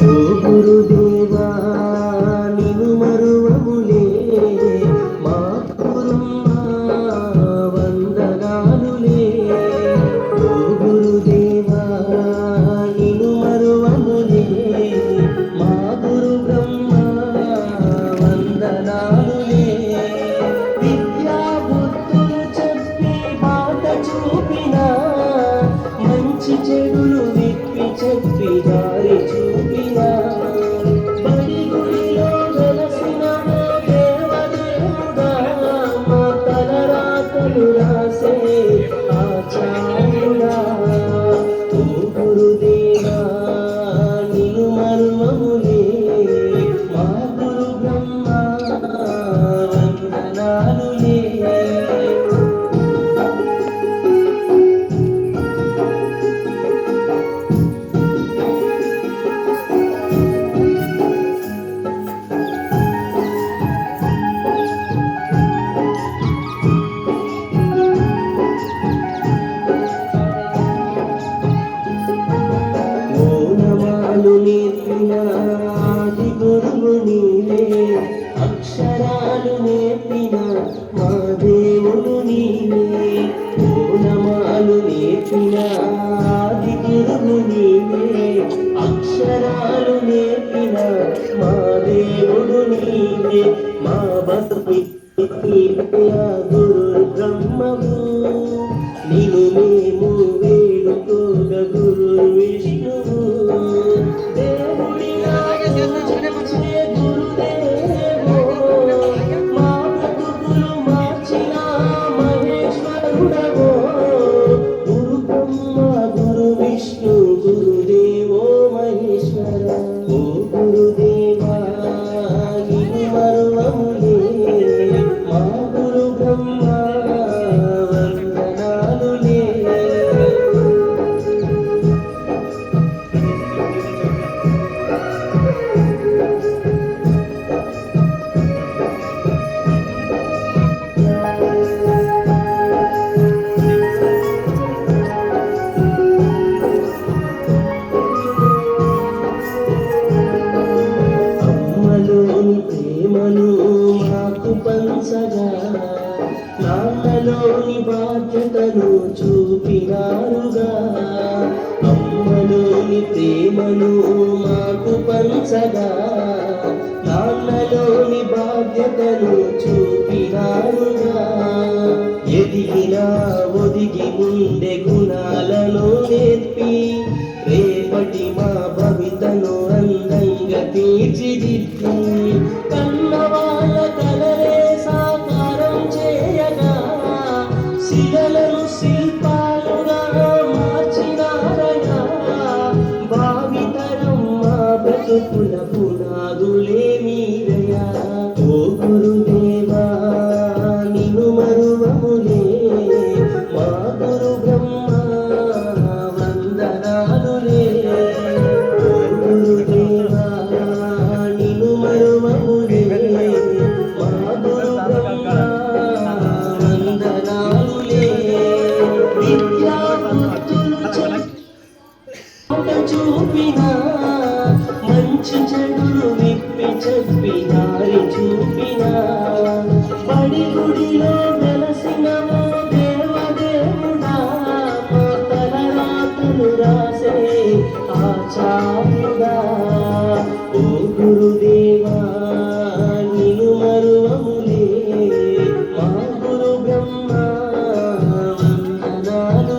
ఓ గురుదేవా నిను మరువములే మా గురుమ్మా వందనాలులే. ఓ గురుదేవా నిను మరువములే మా గురు బ్రహ్మ వందనాలులే. విద్యా బుద్ధులు చెప్పి బాట చూపిన మంచి చెడులు విప్పి చెప్పి దారి చూపిన బడి గుడిలో వెలసిన దేవదేవుడా మా తలరాతలు రాసే ఆచార్యుడా. ఓ గురుదేవా నిను మరువములే మా గురు బ్రహ్మ వందనాలులే. ఓనమాలు నేర్పిన ఆది గురువు నీవే, అక్షరాలు నేర్పిన మా దేవుడు నీవే. ఓనమాలు నేర్పిన ఆది గురువు నీవే, అక్షరాలు నేర్పిన మా దేవుడు నీవే. మా బతుకు గురు బ్రహ్మము నిను మేము వేడుకోగ గురు విష్ణువు. దేవుడిలా పూజించే గురుదేవో మా బ్రతుకులు మార్చిన మహేశ్వరుడవో. గురు బ్రహ్మ గురు విష్ణు గురుదేవో మహేశ్వర. ఓ గురుదేవా నిను మరువములే మా గురు బ్రహ్మ వందనాలులే. అమ్మలోని ప్రేమను మాకు పంచగా నాన్నలోని బాధ్యతను చూపినారుగా. అమ్మలోని ప్రేమను మాకు పంచగా నాన్నలోని బాధ్యతను చూపినారుగా. ఎదిగినా ఒదిగి ఉండే గుణాలను నేర్పి రేపటి మా భవితను అందంగా తీర్చిదిద్ది కన్నవాళ్ళ కలలే సాకారం చేయగా శిలలను శిల్పాలుగా మార్చినారగా. భావితరం మా బ్రతుకుల పునాదులే మీరయా. ఓ గురుదేవా నిను మరువములే మా గురు బ్రహ్మ వందనాలులే. ఓ గురుదేవా నిను మరువములే మా గురు బ్రహ్మ వందనాలులే. విద్యా బుద్ధులు చూపిన మంచి చెడులు విప్పి చెప్పి దారి చూపిన బడి గుడిలో వెలసిన దేవదేవుడా మా తలరాతలు రాసే ఆచార్యుడా. ఓ గురుదేవా నిను మరువములే మా గురు బ్రహ్మ వందనాలు.